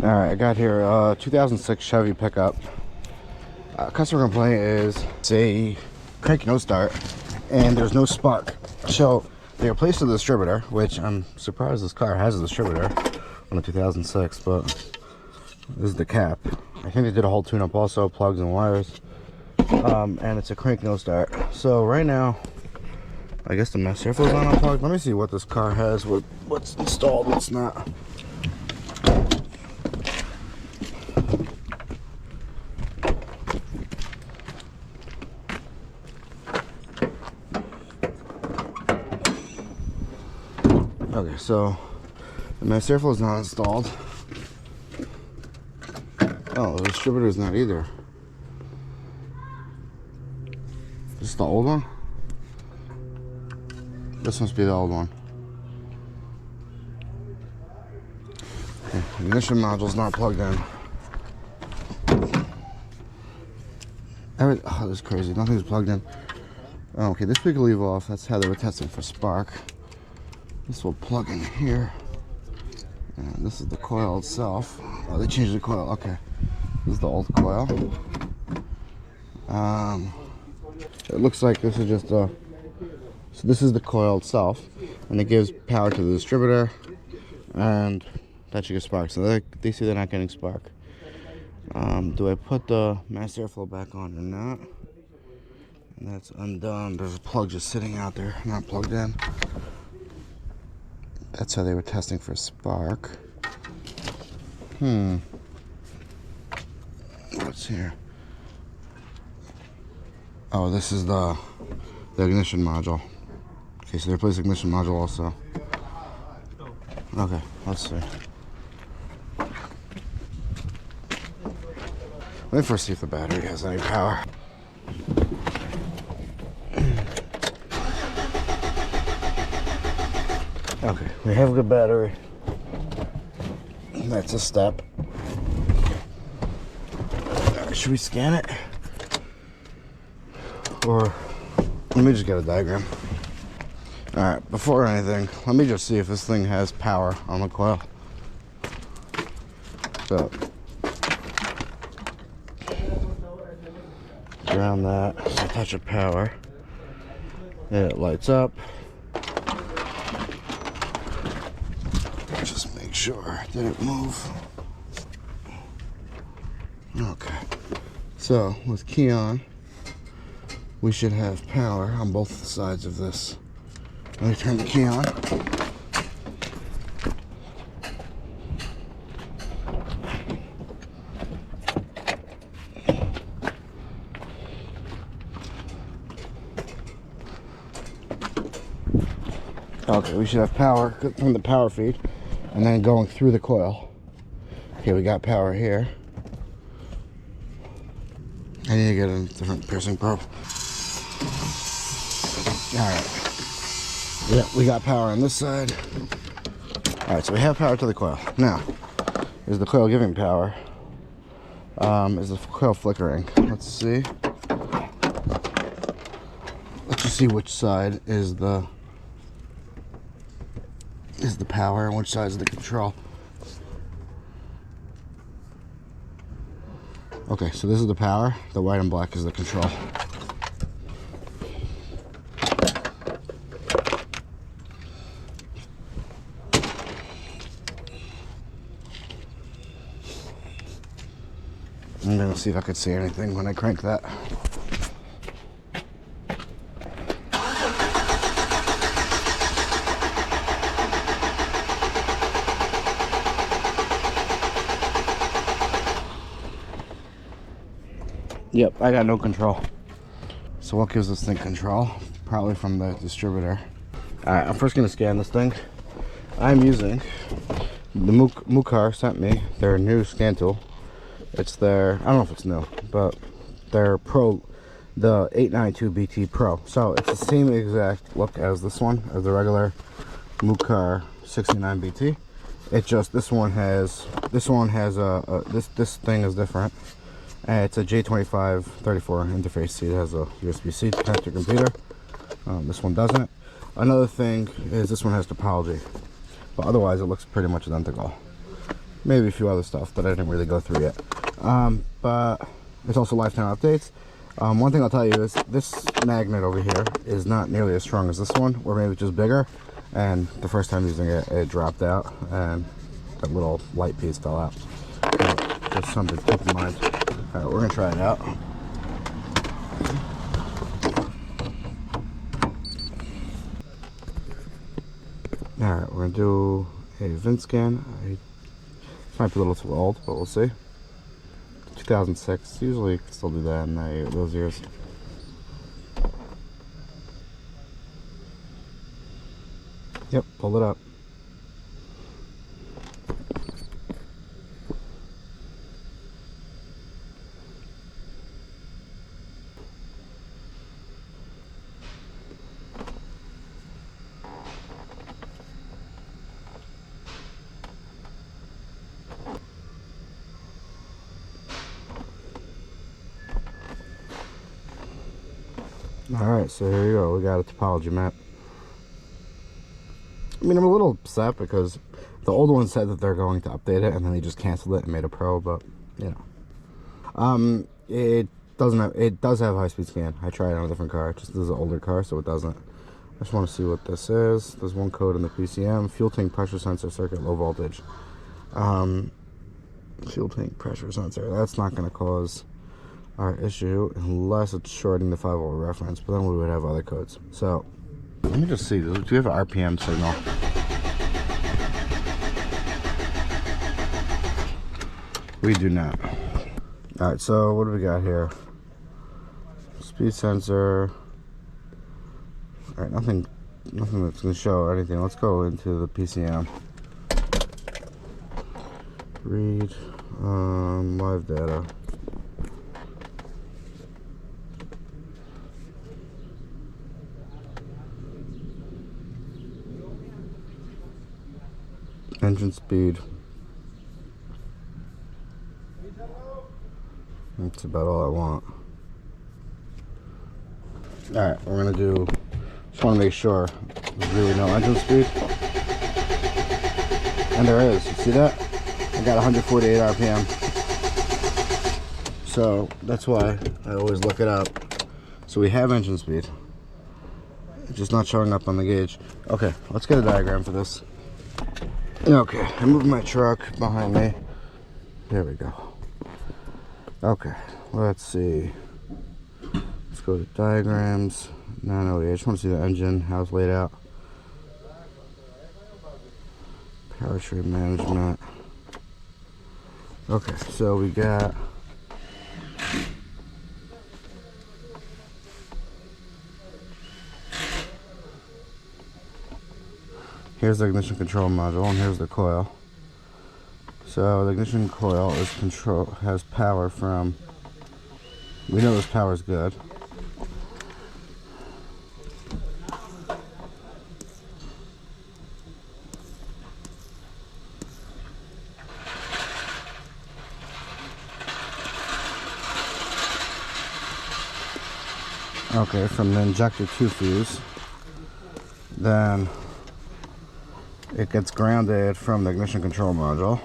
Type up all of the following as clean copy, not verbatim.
All right, I got here 2006 Chevy pickup. Customer complaint is it's a cranky no start and there's no spark. So they replaced the distributor, which I'm surprised this car has a distributor on a 2006, but this is the cap. I think they did a whole tune-up also, plugs and wires, and it's a crank no start. So right now, I guess the master airflow is not unplugged. Let me see what this car has, what's installed, what's not. Okay, so the master airflow is not installed. Oh, the distributor is not either. This is the old one? This must be the old one. Okay, the ignition module is not plugged in. Oh, this is crazy. Nothing's plugged in. Oh, okay, this we can leave off. That's how they were testing for spark. This will plug in here. And this is the coil itself. Oh, they changed the coil. Okay. This is the old coil. It looks like this is just a... So this is the coil itself. And it gives power to the distributor. And that should get spark. So they see they're not getting spark. Do I put the master airflow back on or not? And that's undone. There's a plug just sitting out there, not plugged in. That's how they were testing for spark. What's here? Oh, this is the ignition module. Okay, so they replaced the ignition module also. Okay, let's see. Let me first see if the battery has any power. Okay, we have a good battery. That's a step. Should we scan it? Or let me just get a diagram. Alright, before anything, let me just see if this thing has power on the coil. So, around that, so touch of power. It lights up. Just make sure it didn't move. Okay, so with key on, we should have power on both sides of this. Let me turn the key on. Okay, we should have power from the power feed and then going through the coil. Okay, we got power here. I need to get a different piercing probe. Alright. Yeah, we got power on this side. Alright, so we have power to the coil. Now, is the coil giving power? Is the coil flickering? Let's see. Let's just see which side is the power and which side is the control. Okay, so this is the power. The white and black is the control. I'm gonna see if I could see anything when I crank that. Yep, I got no control. So what gives this thing control? Probably from the distributor. Alright, I'm first gonna scan this thing. I'm using the Mucar sent me their new scan tool. It's their, I don't know if it's new, but their Pro, the 892BT Pro. So it's the same exact look as this one, as the regular Mucar 69BT. It just, this one has this thing is different. It's a J2534 interface. See, it has a USB-C connector computer. This one doesn't. Another thing is this one has topology, but otherwise it looks pretty much identical. maybe a few other stuff that I didn't really go through yet. But it's also lifetime updates. One thing I'll tell you is this magnet over here is not nearly as strong as this one, or maybe just bigger. And the first time using it, it dropped out, and that little light piece fell out. So just something to keep in mind. All right, we're gonna try it out. All right, we're gonna do a VIN scan. This might be a little too old, but we'll see. 2006. Usually you can still do that in those years. Yep, pull it up. Alright, so here you go. We got a topology map. I mean, I'm a little upset because the old one said that they're going to update it, and then they just canceled it and made a pro, but, you know. It does have high-speed scan. I tried it on a different car. Just this is an older car, so it doesn't. I just want to see what this is. There's one code in the PCM. Fuel tank pressure sensor circuit, low voltage. Fuel tank pressure sensor. That's not going to cause our issue unless it's shorting the 5-volt reference, but then we would have other codes. So let me just see, do we have an RPM signal? We do not. All right, so what do we got here? Speed sensor. All right, nothing that's going to show anything. Let's go into the PCM. Read live data. Engine speed. That's about all I want. Alright, we're gonna do, just want to make sure there's really no engine speed. And there is, you see that? I got 148 RPM. So that's why I always look it up. So we have engine speed. It's just not showing up on the gauge. Okay, let's get a diagram for this. Okay, I moved my truck behind me. There we go. Okay, let's see. Let's go to diagrams. No, I just want to see the engine, how it's laid out. Powertrain management. Okay, so we got here's the ignition control module, and here's the coil. So the ignition coil has power from, we know this power is good. Okay, from the injector 2 fuse, then it gets grounded from the ignition control module.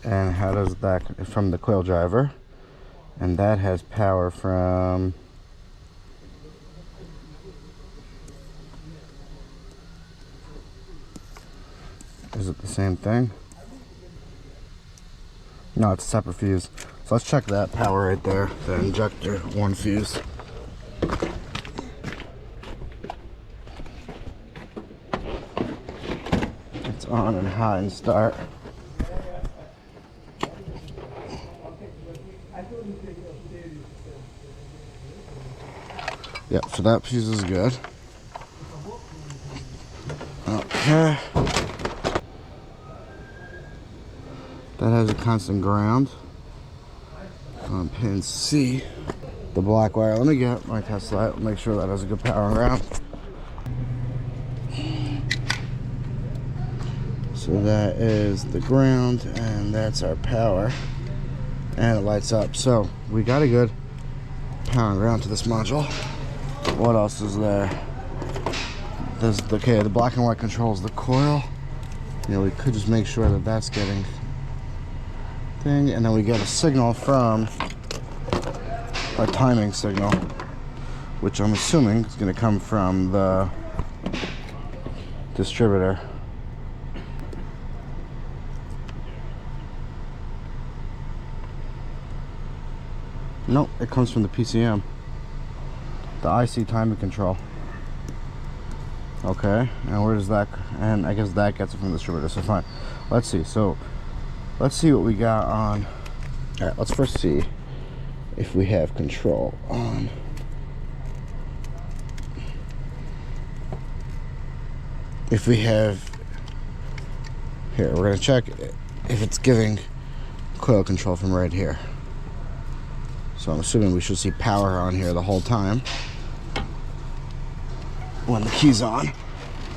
And how does that, from the coil driver, and that has power from, is it the same thing? No, it's a separate fuse. So let's check that power right there, the injector 1 fuse. It's on and high and start. Yep, so that fuse is good. Okay. That has a constant ground on pin C. The black wire. Let me get my test light. Make sure that has a good power and ground. So that is the ground, and that's our power. And it lights up. So we got a good power and ground to this module. What else is there? There's the black and white controls the coil. You know, we could just make sure that that's getting thing, and then we get a signal from a timing signal, which I'm assuming is going to come from the distributor. Nope, it comes from the PCM, the IC timing control. Okay, and where does that, and I guess that gets it from the distributor, so fine. Let's see, so let's see what we got on. All right, let's first see if we have control on. If we have, here, we're gonna check if it's giving coil control from right here. So I'm assuming we should see power on here the whole time when the key's on,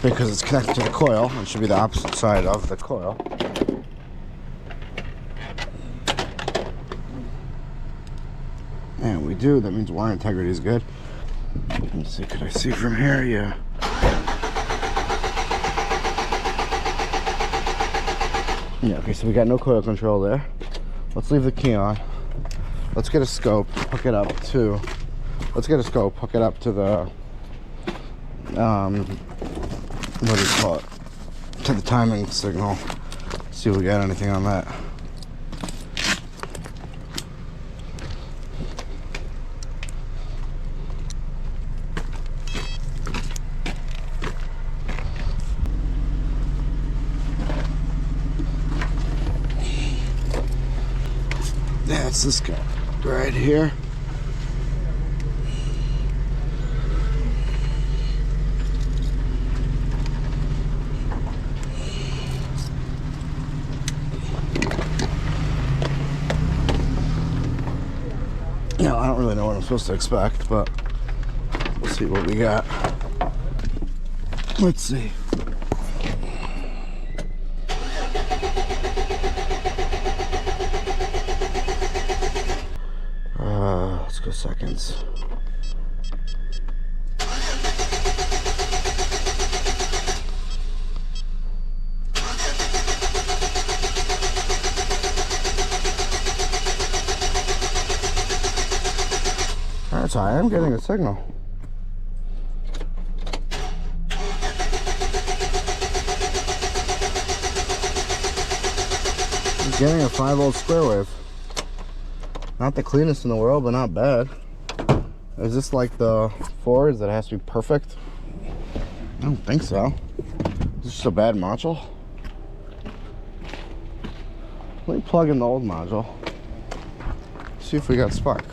because it's connected to the coil. It should be the opposite side of the coil. And we do. That means wire integrity is good. Let's see, could I see from here? Yeah. Yeah, okay, so we got no coil control there. Let's leave the key on. Let's get a scope, hook it up to, let's get a scope, hook it up to the, what do you call it? To the timing signal. See if we got anything on that. That's this guy right here. Now, I don't really know what I'm supposed to expect, but we'll see what we got. Let's see. Let's go seconds. Alright, so I am getting a signal. I'm getting a 5-volt square wave. Not the cleanest in the world, but not bad. Is this like the Fords that has to be perfect? I don't think so. Is this just a bad module? Let me plug in the old module. See if we got spark.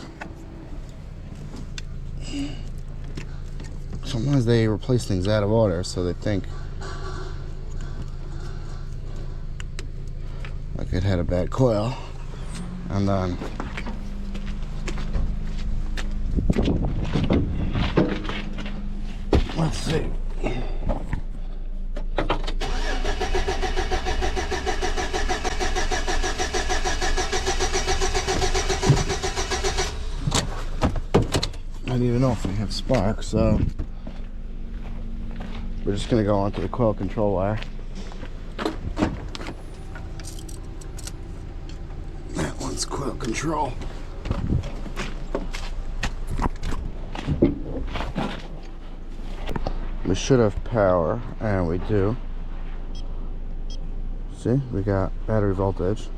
Sometimes they replace things out of order, so they think like it had a bad coil. And then let's see. I don't even know if we have spark, so we're just gonna go onto the coil control wire. That one's coil control. We should have power, and we do. See, we got battery voltage.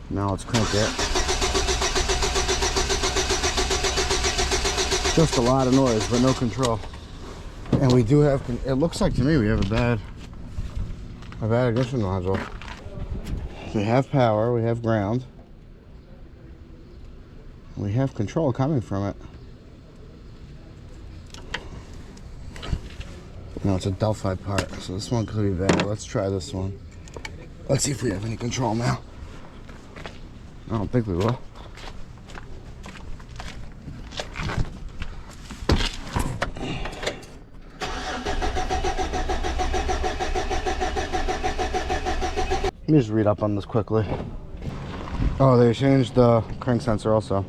Now let's crank it. Just a lot of noise, but no control. And we do have, it looks like to me we have a bad ignition module. We have power, we have ground. We have control coming from it. No, it's a Delphi part, so this one could be bad. Let's try this one. Let's see if we have any control now. I don't think we will. Let me just read up on this quickly. Oh, they changed the crank sensor also.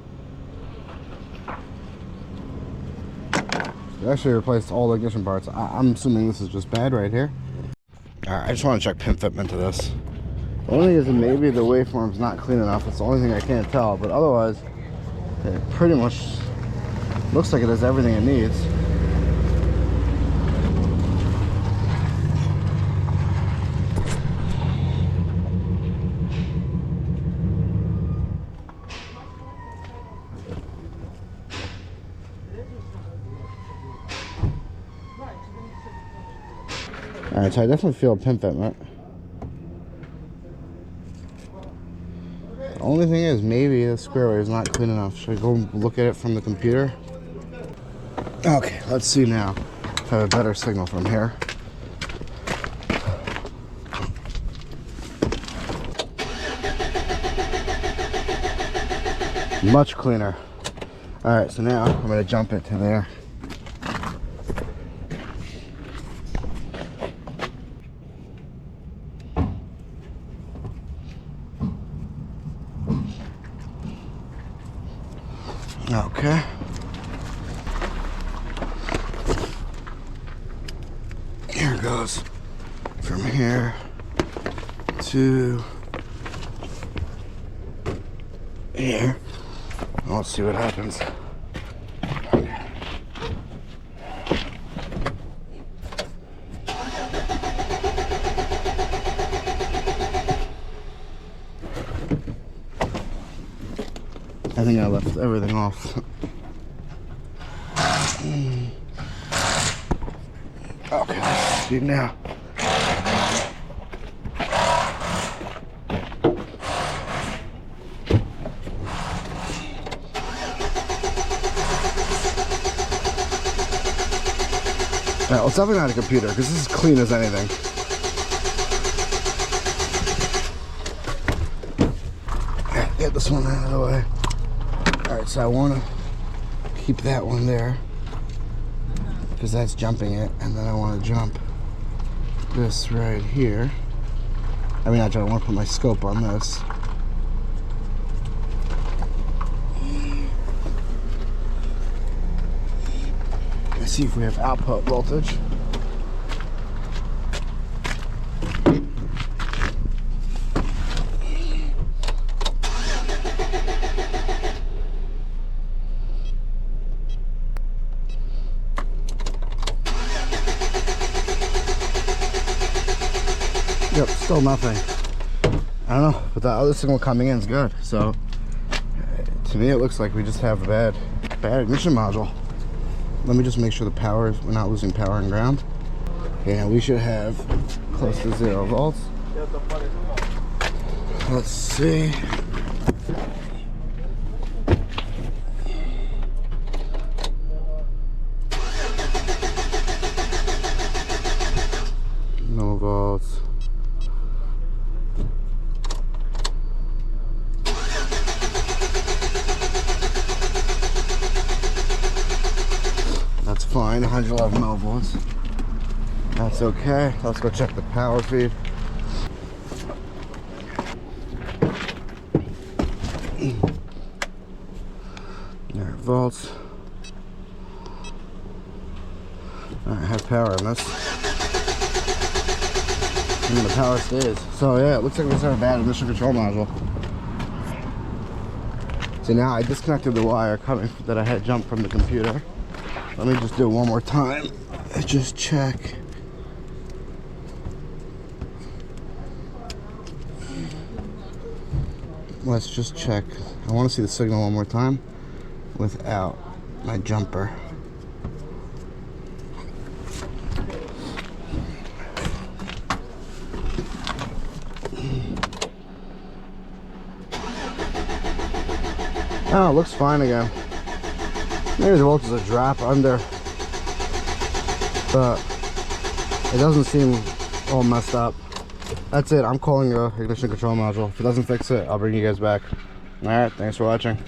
They actually replaced all the ignition parts. I'm assuming this is just bad right here. Alright, I just want to check pin fitment to this. The only thing is that maybe the waveform's not clean enough. It's the only thing I can't tell, but otherwise it pretty much looks like it has everything it needs. Alright, so I definitely feel a pin fitment. The only thing is, maybe the square wave is not clean enough. Should I go look at it from the computer? Okay, let's see now if I have a better signal from here. Much cleaner. Alright, so now I'm going to jump it to there. Okay. Here it goes. From here to here. Let's see what happens. I think I left everything off. Okay, let's see now. Alright, well, it's definitely not a computer because this is clean as anything. Get this one out of the way. Alright, so I want to keep that one there because that's jumping it, and then I want to jump this right here. I mean, I want to put my scope on this. Let's see if we have output voltage. Yep, still nothing. I don't know, but the other signal coming in is good. So to me, it looks like we just have a bad ignition module. Let me just make sure the power we're not losing power and ground. Yeah, we should have close to 0 volts. Let's see. No volts. That's fine, 111 millivolts. That's okay. Let's go check the power feed. There, volts. I have power in this. And the power stays. So yeah, it looks like we just have a bad emission control module. So now I disconnected the wire coming that I had jumped from the computer. Let me just do it one more time and just check. Let's just check. I want to see the signal one more time without my jumper. Oh, it looks fine again. Maybe the voltage is a drop under, but it doesn't seem all messed up. That's it. I'm calling the ignition control module. If it doesn't fix it, I'll bring you guys back. Alright, thanks for watching.